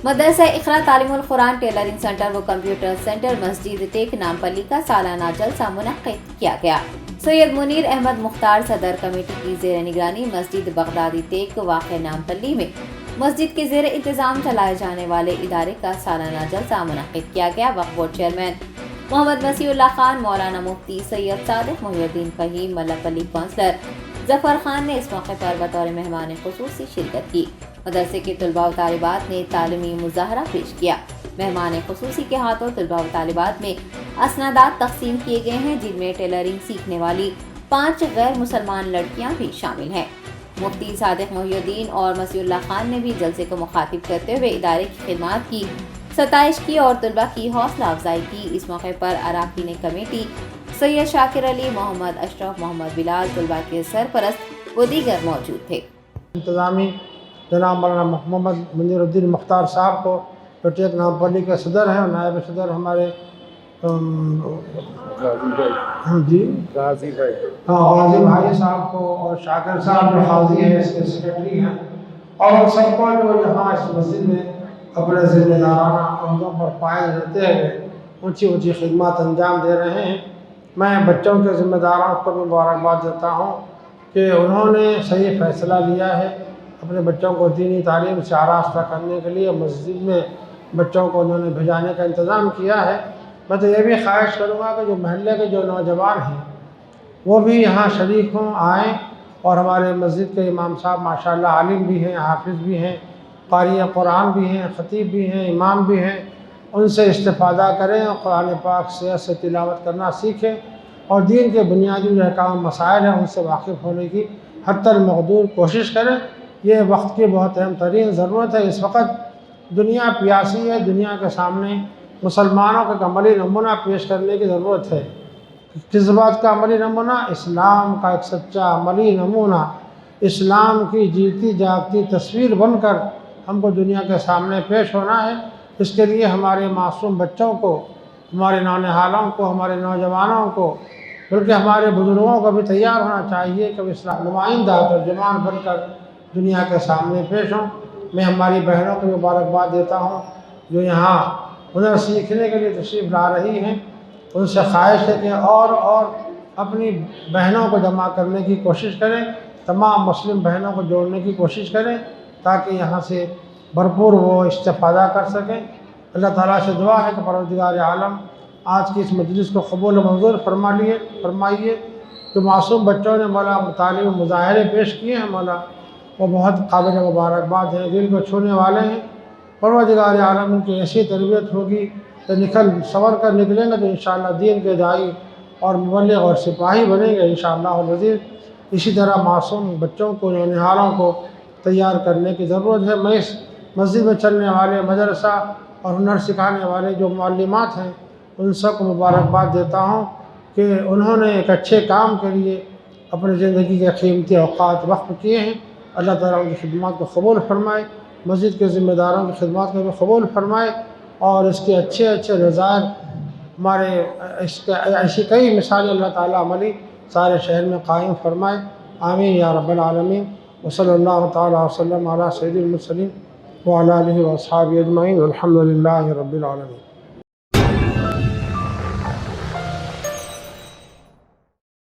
مدرسہ اقرا تعلیم القرآن ٹیلرنگ سینٹر و کمپیوٹر سینٹر مسجد تیک نامپلی کا سالانہ جلسہ منعقد کیا گیا۔ سید منیر احمد مختار صدر کمیٹی کی زیر نگرانی مسجد بغدادی تیک واقع نامپلی میں مسجد کے زیر انتظام چلائے جانے والے ادارے کا سالانہ جلسہ منعقد کیا گیا۔ وقف بورڈ چیئرمین محمد مسیح اللہ خان، مولانا مفتی سید صادق محی الدین فہیم، ملّپلی کونسلر ظفر خان نے اس موقع پر بطور مہمان خصوصی شرکت کی۔ مدرسے کے طلباء و طالبات نے تعلیمی مظاہرہ پیش کیا۔ مہمان خصوصی کے ہاتھوں طلباء و طالبات میں اسنادات تقسیم کیے گئے ہیں، جن میں ٹیلرنگ سیکھنے والی 5 غیر مسلمان لڑکیاں بھی شامل ہیں۔ مفتی صادق محی الدین اور مسیح اللہ خان نے بھی جلسے کو مخاطب کرتے ہوئے ادارے کی خدمات کی ستائش کی اور طلباء کی حوصلہ افزائی کی۔ اس موقع پر اراکین کمیٹی سید شاکر علی، محمد اشرف، محمد بلال، طلباء کے سرپرست و دیگر موجود تھے۔ انتظامی جناب مولانا محمد منیر الدین مختار صاحب کو جو ٹیک نامپلی کے صدر ہیں، اور نائب صدر ہمارے غازی بھائی صاحب کو، اور شاکر صاحب جو قاضی ہیں اس کے سیکرٹری ہیں، اور سب کو جو یہاں اس مسجد میں اپنے ذمہ دارانہ عہدوں پر فائز رہتے ہوئے اونچی خدمات انجام دے رہے ہیں۔ میں بچوں کے ذمہ داروں کو بھی مبارکباد دیتا ہوں کہ انہوں نے صحیح فیصلہ لیا ہے۔ اپنے بچوں کو دینی تعلیم سے آراستہ کرنے کے لیے مسجد میں بچوں کو انہوں نے بھیجانے کا انتظام کیا ہے۔ میں تو یہ بھی خواہش کروں گا کہ جو محلے کے جو نوجوان ہیں وہ بھی یہاں شریک ہوں، آئیں، اور ہمارے مسجد کے امام صاحب ماشاءاللہ عالم بھی ہیں، حافظ بھی ہیں، قاری قرآن بھی ہیں، خطیب بھی ہیں، امام بھی ہیں، ان سے استفادہ کریں اور قرآن پاک سے تلاوت کرنا سیکھیں، اور دین کے بنیادی جو احکام مسائل ہیں ان سے واقف ہونے کی حتی المقدور کوشش کریں۔ یہ وقت کی بہت اہم ترین ضرورت ہے۔ اس وقت دنیا پیاسی ہے، دنیا کے سامنے مسلمانوں کا عملی نمونہ پیش کرنے کی ضرورت ہے۔ کس بات کا عملی نمونہ؟ اسلام کا ایک سچا عملی نمونہ، اسلام کی جیتی جاگتی تصویر بن کر ہم کو دنیا کے سامنے پیش ہونا ہے۔ اس کے لیے ہمارے معصوم بچوں کو، ہمارے نونہالوں کو، ہمارے نوجوانوں کو، بلکہ ہمارے بزرگوں کو بھی تیار ہونا چاہیے کہ وہ اسلام نمائندہ ترجمان بن کر دنیا کے سامنے پیش ہوں۔ میں ہماری بہنوں کو مبارکباد دیتا ہوں جو یہاں ہنر سیکھنے کے لیے تشریف لا رہی ہیں۔ ان سے خواہش ہے کہ اور اپنی بہنوں کو جمع کرنے کی کوشش کریں، تمام مسلم بہنوں کو جوڑنے کی کوشش کریں تاکہ یہاں سے بھرپور وہ استفادہ کر سکیں۔ اللہ تعالیٰ سے دعا ہے کہ پروردگار عالم آج کی اس مجلس کو قبول و منظور فرمائیے۔ جو معصوم بچوں نے مولا تعلیم مظاہرے پیش کیے ہیں مولا، وہ بہت قابل مبارکباد ہیں، دل کو چھونے والے ہیں۔ پروردگار عالم ان کی ایسی تربیت ہوگی کہ سنور کر نکلیں گے تو انشاءاللہ دین کے داعی اور مبلغ اور سپاہی بنیں گے انشاءاللہ العزیز۔ اسی طرح معصوم بچوں کو، نونہالوں کو تیار کرنے کی ضرورت ہے۔ میں اس مسجد میں چلنے والے مدرسہ اور ہنر سکھانے والے جو معلمات ہیں ان سب کو مبارکباد دیتا ہوں کہ انہوں نے ایک اچھے کام کے لیے اپنی زندگی کے قیمتی اوقات وقف کیے ہیں۔ اللہ تعالیٰ ان کی خدمات کو قبول فرمائے، مسجد کے ذمہ داروں کی خدمات کو بھی قبول فرمائے، اور اس کے اچھے نظائر ہمارے ایسی کئی مثالیں اللہ تعالیٰ عملی سارے شہر میں قائم فرمائے۔ آمین یا رب العالمین۔ وصلی اللہ تعالیٰ وسلم علی سید المرسلین وعلی آلہ واصحابہ اجمعین، والحمد للہ رب العالمین۔